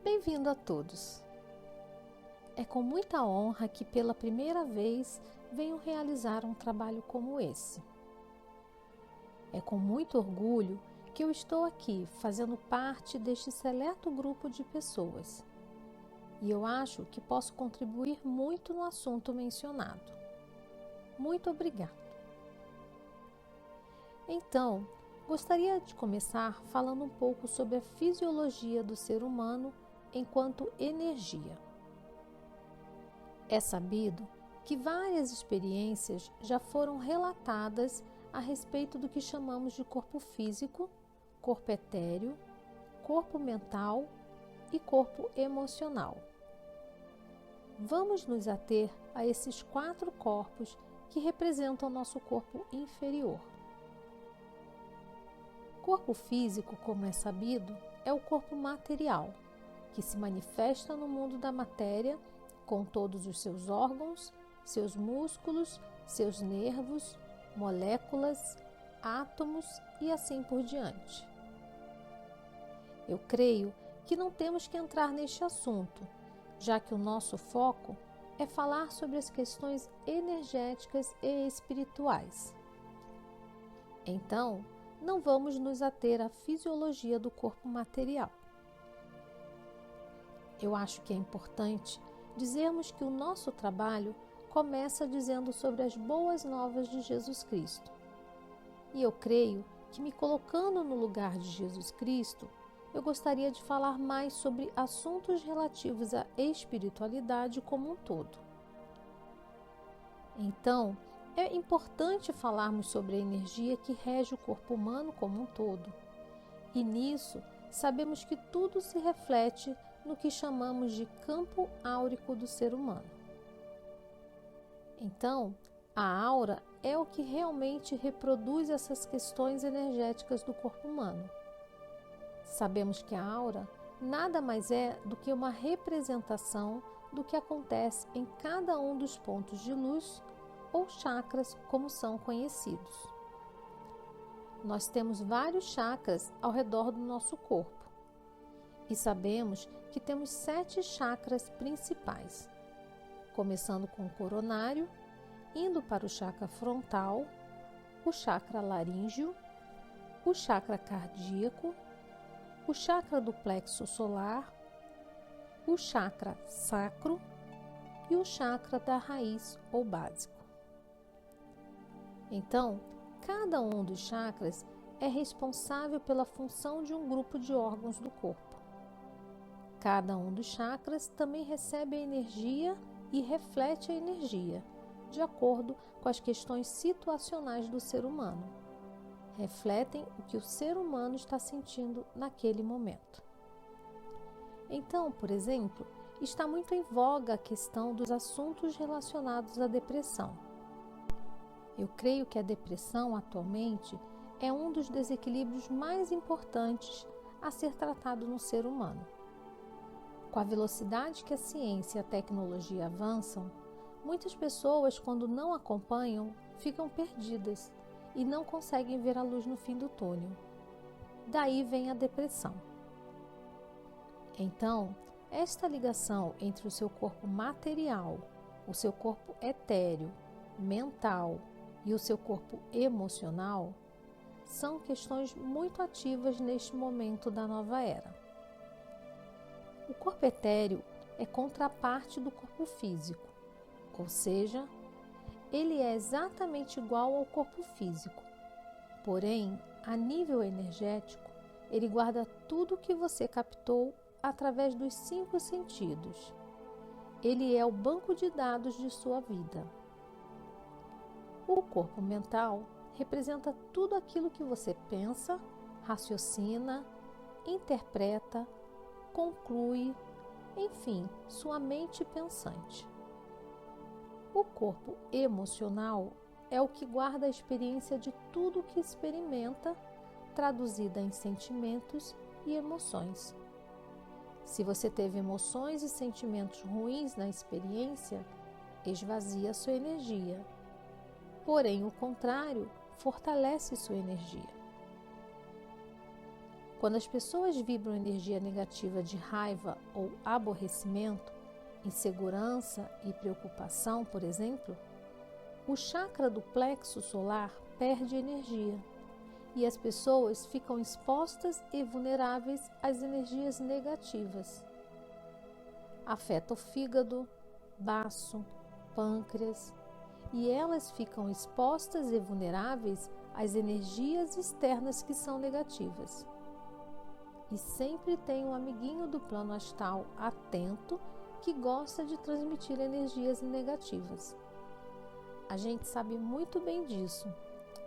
Bem-vindo a todos! É com muita honra que pela primeira vez venho realizar um trabalho como esse. É com muito orgulho que eu estou aqui fazendo parte deste seleto grupo de pessoas. E eu acho que posso contribuir muito no assunto mencionado. Muito obrigado! Então, gostaria de começar falando um pouco sobre a fisiologia do ser humano enquanto energia. É sabido que várias experiências já foram relatadas a respeito do que chamamos de corpo físico, corpo etéreo, corpo mental e corpo emocional. Vamos nos ater a esses 4 corpos que representam nosso corpo inferior. Corpo físico, como é sabido, é o corpo material, que se manifesta no mundo da matéria com todos os seus órgãos, seus músculos, seus nervos, moléculas, átomos e assim por diante. Eu creio que não temos que entrar neste assunto, já que o nosso foco é falar sobre as questões energéticas e espirituais. Então, não vamos nos ater à fisiologia do corpo material. Eu acho que é importante dizermos que o nosso trabalho começa dizendo sobre as boas novas de Jesus Cristo. E eu creio que, me colocando no lugar de Jesus Cristo, eu gostaria de falar mais sobre assuntos relativos à espiritualidade como um todo. Então, é importante falarmos sobre a energia que rege o corpo humano como um todo. E nisso, sabemos que tudo se reflete no que chamamos de campo áurico do ser humano. Então, a aura é o que realmente reproduz essas questões energéticas do corpo humano. Sabemos que a aura nada mais é do que uma representação do que acontece em cada um dos pontos de luz ou chakras, como são conhecidos. Nós temos vários chakras ao redor do nosso corpo. E sabemos que temos 7 chakras principais, começando com o coronário, indo para o chakra frontal, o chakra laríngeo, o chakra cardíaco, o chakra do plexo solar, o chakra sacro e o chakra da raiz ou básico. Então, cada um dos chakras é responsável pela função de um grupo de órgãos do corpo. Cada um dos chakras também recebe a energia e reflete a energia, de acordo com as questões situacionais do ser humano. Refletem o que o ser humano está sentindo naquele momento. Então, por exemplo, está muito em voga a questão dos assuntos relacionados à depressão. Eu creio que a depressão, atualmente, é um dos desequilíbrios mais importantes a ser tratado no ser humano. Com a velocidade que a ciência e a tecnologia avançam, muitas pessoas, quando não acompanham, ficam perdidas e não conseguem ver a luz no fim do túnel. Daí vem a depressão. Então, esta ligação entre o seu corpo material, o seu corpo etéreo, mental e o seu corpo emocional são questões muito ativas neste momento da nova era. O corpo etéreo é contraparte do corpo físico, ou seja, ele é exatamente igual ao corpo físico. Porém, a nível energético, ele guarda tudo o que você captou através dos 5 sentidos. Ele é o banco de dados de sua vida. O corpo mental representa tudo aquilo que você pensa, raciocina, interpreta, conclui, enfim, sua mente pensante. O corpo emocional é o que guarda a experiência de tudo o que experimenta, traduzida em sentimentos e emoções. Se você teve emoções e sentimentos ruins na experiência, esvazia sua energia. Porém, o contrário fortalece sua energia. Quando as pessoas vibram energia negativa de raiva ou aborrecimento, insegurança e preocupação, por exemplo, o chakra do plexo solar perde energia e as pessoas ficam expostas e vulneráveis às energias negativas. Afeta o fígado, baço, pâncreas, e elas ficam expostas e vulneráveis às energias externas que são negativas. E sempre tem um amiguinho do plano astral atento que gosta de transmitir energias negativas. A gente sabe muito bem disso,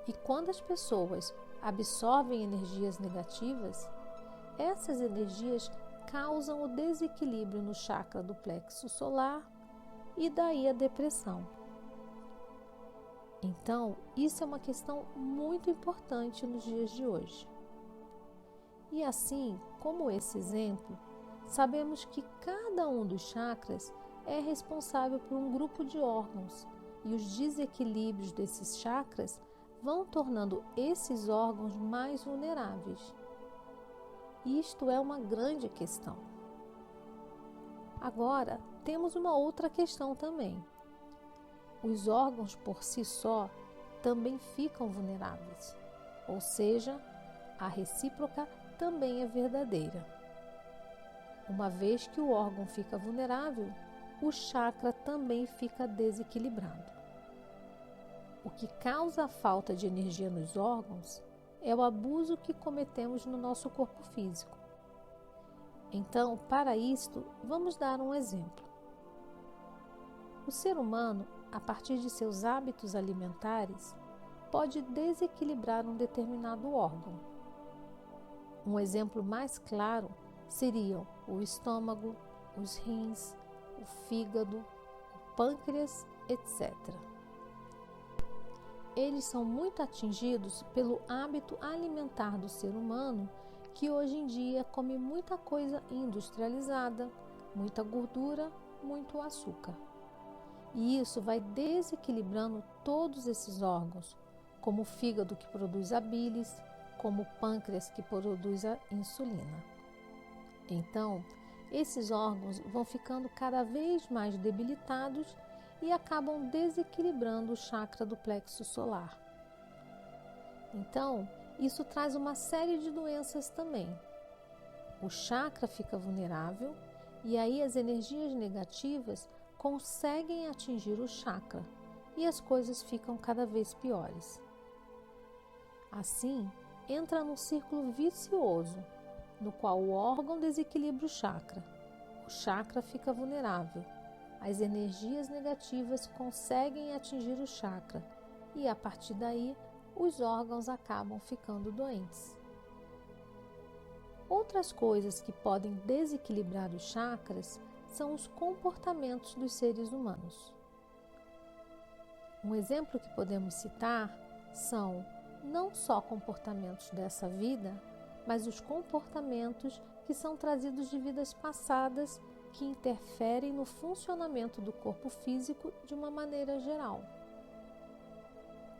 e quando as pessoas absorvem energias negativas, essas energias causam o desequilíbrio no chakra do plexo solar e daí a depressão. Então, isso é uma questão muito importante nos dias de hoje. E assim como esse exemplo, sabemos que cada um dos chakras é responsável por um grupo de órgãos e os desequilíbrios desses chakras vão tornando esses órgãos mais vulneráveis. Isto é uma grande questão. Agora, temos uma outra questão também. Os órgãos por si só também ficam vulneráveis, ou seja, a recíproca também é verdadeira. Uma vez que o órgão fica vulnerável, o chakra também fica desequilibrado. O que causa a falta de energia nos órgãos é o abuso que cometemos no nosso corpo físico. Então, para isto, vamos dar um exemplo. O ser humano, a partir de seus hábitos alimentares, pode desequilibrar um determinado órgão. Um exemplo mais claro seriam o estômago, os rins, o fígado, o pâncreas, etc. Eles são muito atingidos pelo hábito alimentar do ser humano, que hoje em dia come muita coisa industrializada, muita gordura, muito açúcar. E isso vai desequilibrando todos esses órgãos, como o fígado que produz a bilis, como o pâncreas que produz a insulina. Então, esses órgãos vão ficando cada vez mais debilitados e acabam desequilibrando o chakra do plexo solar. Então, isso traz uma série de doenças também. O chakra fica vulnerável e aí as energias negativas conseguem atingir o chakra e as coisas ficam cada vez piores. Assim, entra num círculo vicioso, no qual o órgão desequilibra o chakra fica vulnerável, as energias negativas conseguem atingir o chakra e, a partir daí, os órgãos acabam ficando doentes. Outras coisas que podem desequilibrar os chakras são os comportamentos dos seres humanos. Um exemplo que podemos citar são não só comportamentos dessa vida, mas os comportamentos que são trazidos de vidas passadas que interferem no funcionamento do corpo físico de uma maneira geral.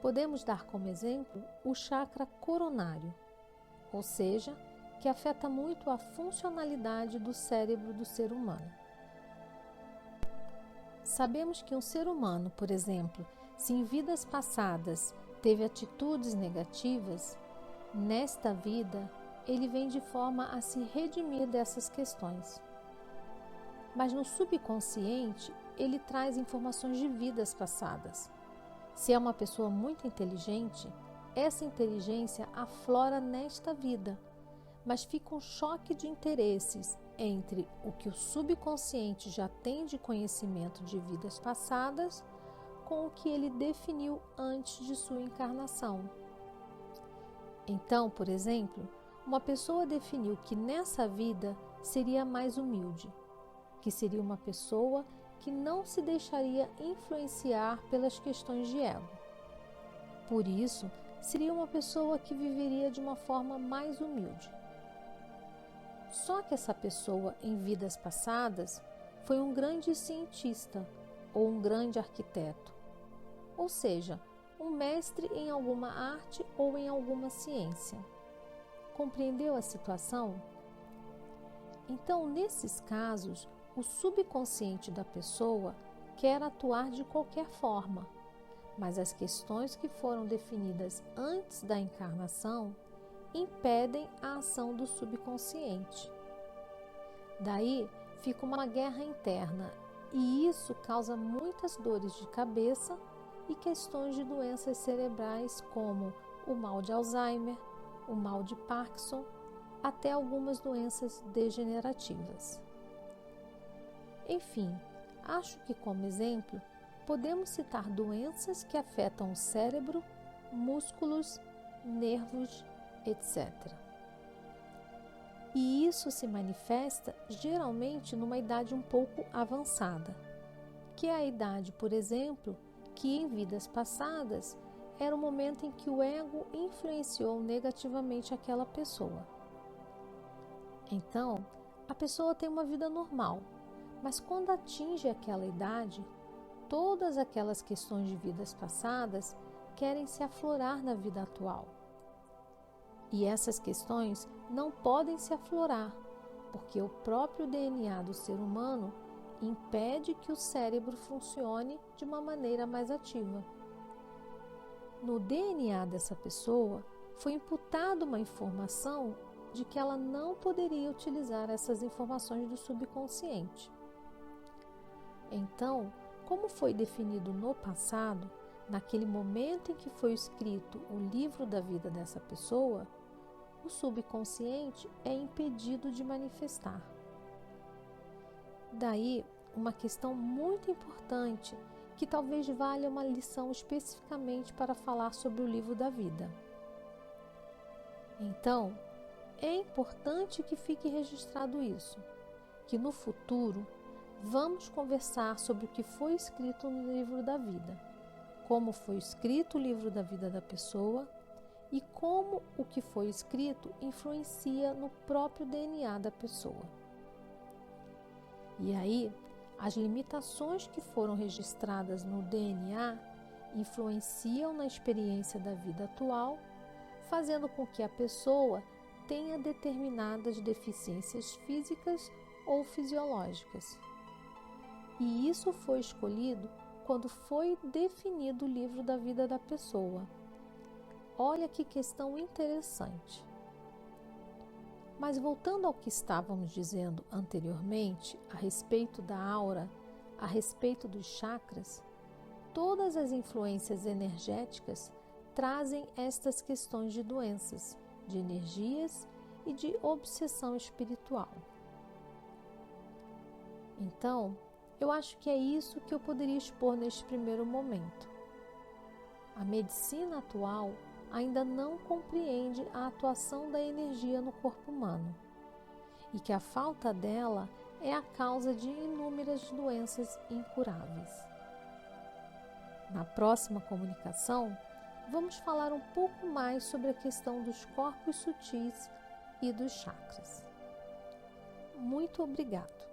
Podemos dar como exemplo o chakra coronário, ou seja, que afeta muito a funcionalidade do cérebro do ser humano. Sabemos que um ser humano, por exemplo, se em vidas passadas teve atitudes negativas, nesta vida ele vem de forma a se redimir dessas questões. Mas no subconsciente, ele traz informações de vidas passadas. Se é uma pessoa muito inteligente, essa inteligência aflora nesta vida, mas fica um choque de interesses entre o que o subconsciente já tem de conhecimento de vidas passadas com o que ele definiu antes de sua encarnação. Então, por exemplo, uma pessoa definiu que nessa vida seria mais humilde, que seria uma pessoa que não se deixaria influenciar pelas questões de ego. Por isso, seria uma pessoa que viveria de uma forma mais humilde. Só que essa pessoa, em vidas passadas, foi um grande cientista ou um grande arquiteto, ou seja, um mestre em alguma arte ou em alguma ciência. Compreendeu a situação? Então, nesses casos, o subconsciente da pessoa quer atuar de qualquer forma, mas as questões que foram definidas antes da encarnação impedem a ação do subconsciente. Daí fica uma guerra interna e isso causa muitas dores de cabeça e questões de doenças cerebrais como o mal de Alzheimer, o mal de Parkinson, até algumas doenças degenerativas. Enfim, acho que como exemplo, podemos citar doenças que afetam o cérebro, músculos, nervos, etc. E isso se manifesta geralmente numa idade um pouco avançada, que é a idade, por exemplo, que em vidas passadas era o momento em que o ego influenciou negativamente aquela pessoa. Então, a pessoa tem uma vida normal, mas quando atinge aquela idade, todas aquelas questões de vidas passadas querem se aflorar na vida atual. E essas questões não podem se aflorar, porque o próprio DNA do ser humano impede que o cérebro funcione de uma maneira mais ativa. No DNA dessa pessoa foi imputada uma informação de que ela não poderia utilizar essas informações do subconsciente. Então, como foi definido no passado, naquele momento em que foi escrito o livro da vida dessa pessoa, o subconsciente é impedido de manifestar. Daí, uma questão muito importante que talvez valha uma lição especificamente para falar sobre o livro da vida. Então, é importante que fique registrado isso, que no futuro vamos conversar sobre o que foi escrito no livro da vida, como foi escrito o livro da vida da pessoa e como o que foi escrito influencia no próprio DNA da pessoa. E aí, as limitações que foram registradas no DNA influenciam na experiência da vida atual, fazendo com que a pessoa tenha determinadas deficiências físicas ou fisiológicas. E isso foi escolhido quando foi definido o livro da vida da pessoa. Olha que questão interessante. Mas voltando ao que estávamos dizendo anteriormente, a respeito da aura, a respeito dos chakras, todas as influências energéticas trazem estas questões de doenças, de energias e de obsessão espiritual. Então, eu acho que é isso que eu poderia expor neste primeiro momento. A medicina atual ainda não compreende a atuação da energia no corpo humano e que a falta dela é a causa de inúmeras doenças incuráveis. Na próxima comunicação, vamos falar um pouco mais sobre a questão dos corpos sutis e dos chakras. Muito obrigado!